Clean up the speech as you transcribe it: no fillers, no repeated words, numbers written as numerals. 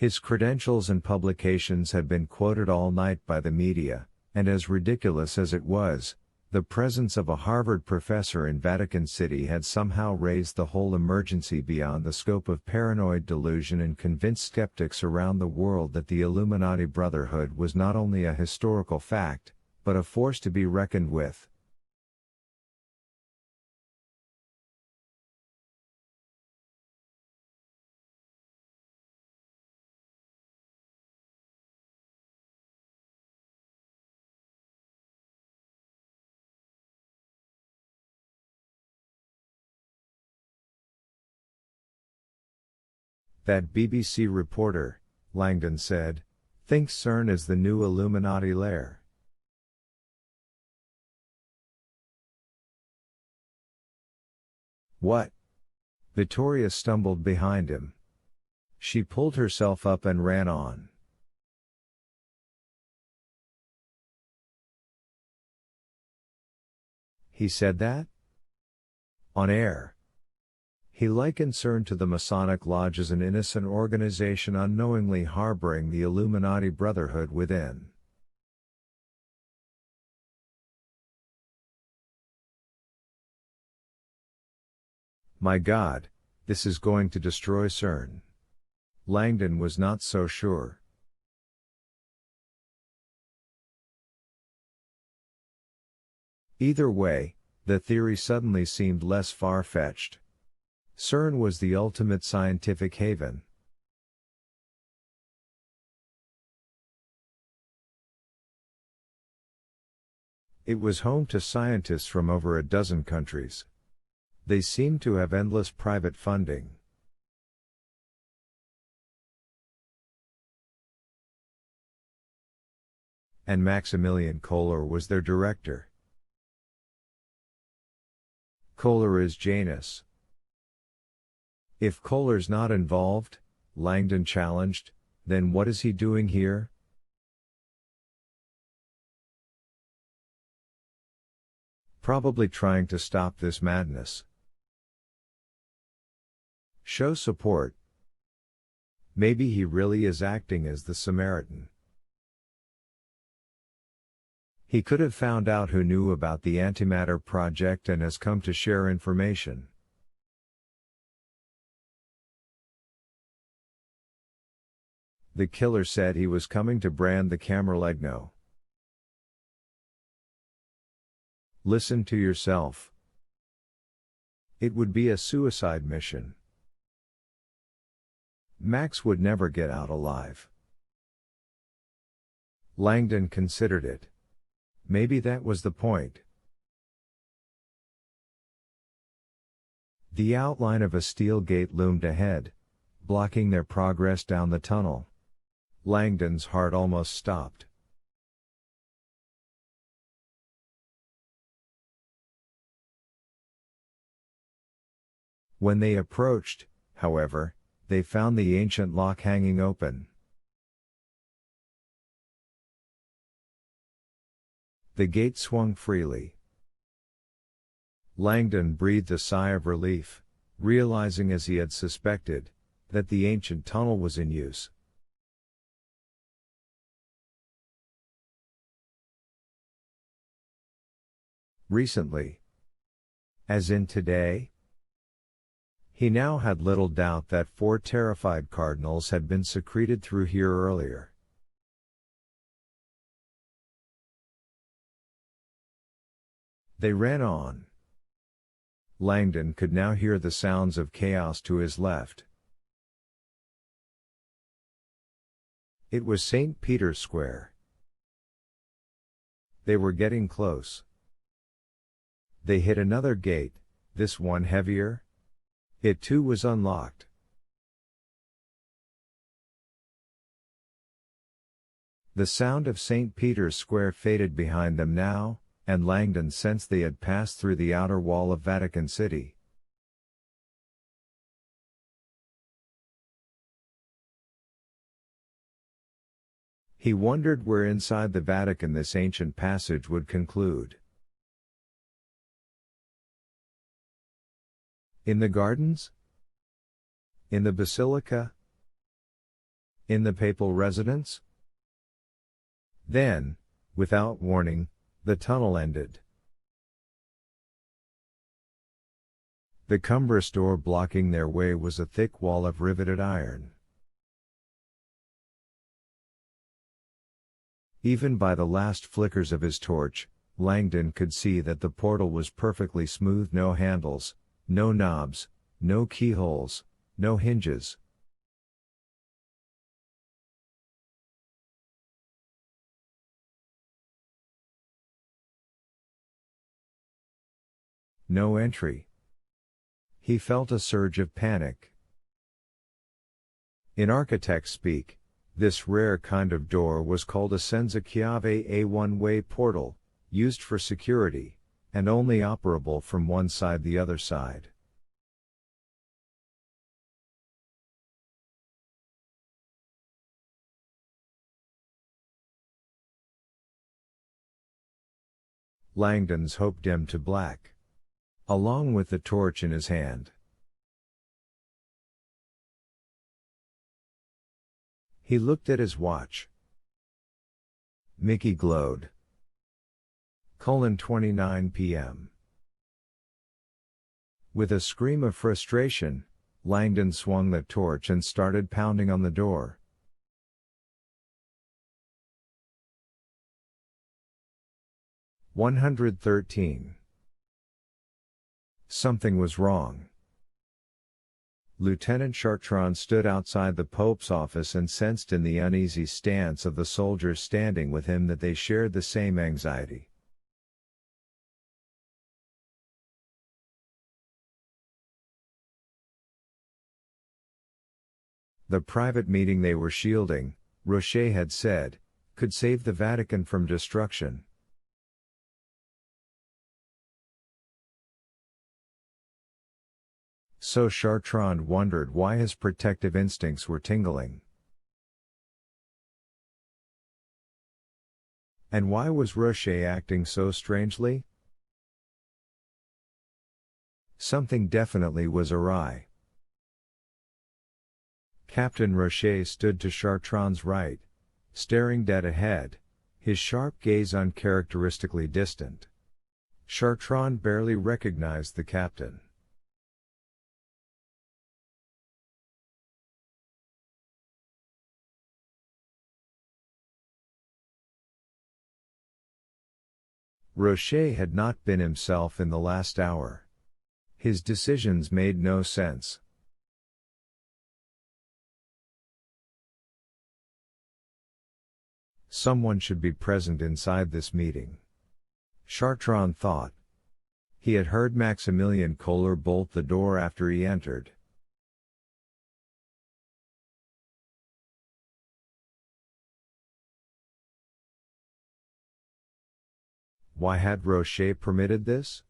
His credentials and publications had been quoted all night by the media, and as ridiculous as it was, the presence of a Harvard professor in Vatican City had somehow raised the whole emergency beyond the scope of paranoid delusion and convinced skeptics around the world that the Illuminati Brotherhood was not only a historical fact, but a force to be reckoned with. That BBC reporter, Langdon said, thinks CERN is the new Illuminati lair. What? Vittoria stumbled behind him. She pulled herself up and ran on. He said that? On air. He likened CERN to the Masonic Lodge as an innocent organization unknowingly harboring the Illuminati Brotherhood within. My God, this is going to destroy CERN. Langdon was not so sure. Either way, the theory suddenly seemed less far-fetched. CERN was the ultimate scientific haven. It was home to scientists from over a dozen countries. They seemed to have endless private funding. And Maximilian Kohler was their director. Kohler is Janus. If Kohler's not involved, Langdon challenged, then what is he doing here? Probably trying to stop this madness. Show support. Maybe he really is acting as the Samaritan. He could have found out who knew about the Antimatter Project and has come to share information. The killer said he was coming to brand the Camerlengo. Listen to yourself. It would be a suicide mission. Max would never get out alive. Langdon considered it. Maybe that was the point. The outline of a steel gate loomed ahead, blocking their progress down the tunnel. Langdon's heart almost stopped. When they approached, however, they found the ancient lock hanging open. The gate swung freely. Langdon breathed a sigh of relief, realizing as he had suspected, that the ancient tunnel was in use. Recently. As in today? He now had little doubt that 4 terrified cardinals had been secreted through here earlier. They ran on. Langdon could now hear the sounds of chaos to his left. It was St. Peter's Square. They were getting close. They hit another gate, this one heavier. It too was unlocked. The sound of St. Peter's Square faded behind them now, and Langdon sensed they had passed through the outer wall of Vatican City. He wondered where inside the Vatican this ancient passage would conclude. In the gardens? In the basilica? In the papal residence? Then, without warning, the tunnel ended. The cumbrous door blocking their way was a thick wall of riveted iron. Even by the last flickers of his torch, Langdon could see that the portal was perfectly smooth, no handles, no knobs, no keyholes, no hinges. No entry. He felt a surge of panic. In architect speak, this rare kind of door was called a senza chiave, a one-way portal, used for security, and only operable from one side the other side. Langdon's hope dimmed to black. Along with the torch in his hand. He looked at his watch. Mickey glowed. 29 p.m. With a scream of frustration, Langdon swung the torch and started pounding on the door. "113. Something was wrong. Lieutenant Chartrand stood outside the Pope's office and sensed in the uneasy stance of the soldiers standing with him that they shared the same anxiety. The private meeting they were shielding, Rocher had said, could save the Vatican from destruction. So Chartrand wondered why his protective instincts were tingling. And why was Rocher acting so strangely? Something definitely was awry. Captain Rocher stood to Chartrand's right, staring dead ahead, his sharp gaze uncharacteristically distant. Chartrand barely recognized the captain. Rocher had not been himself in the last hour. His decisions made no sense. Someone should be present inside this meeting. Chartrand thought. He had heard Maximilian Kohler bolt the door after he entered. Why had Rocher permitted this?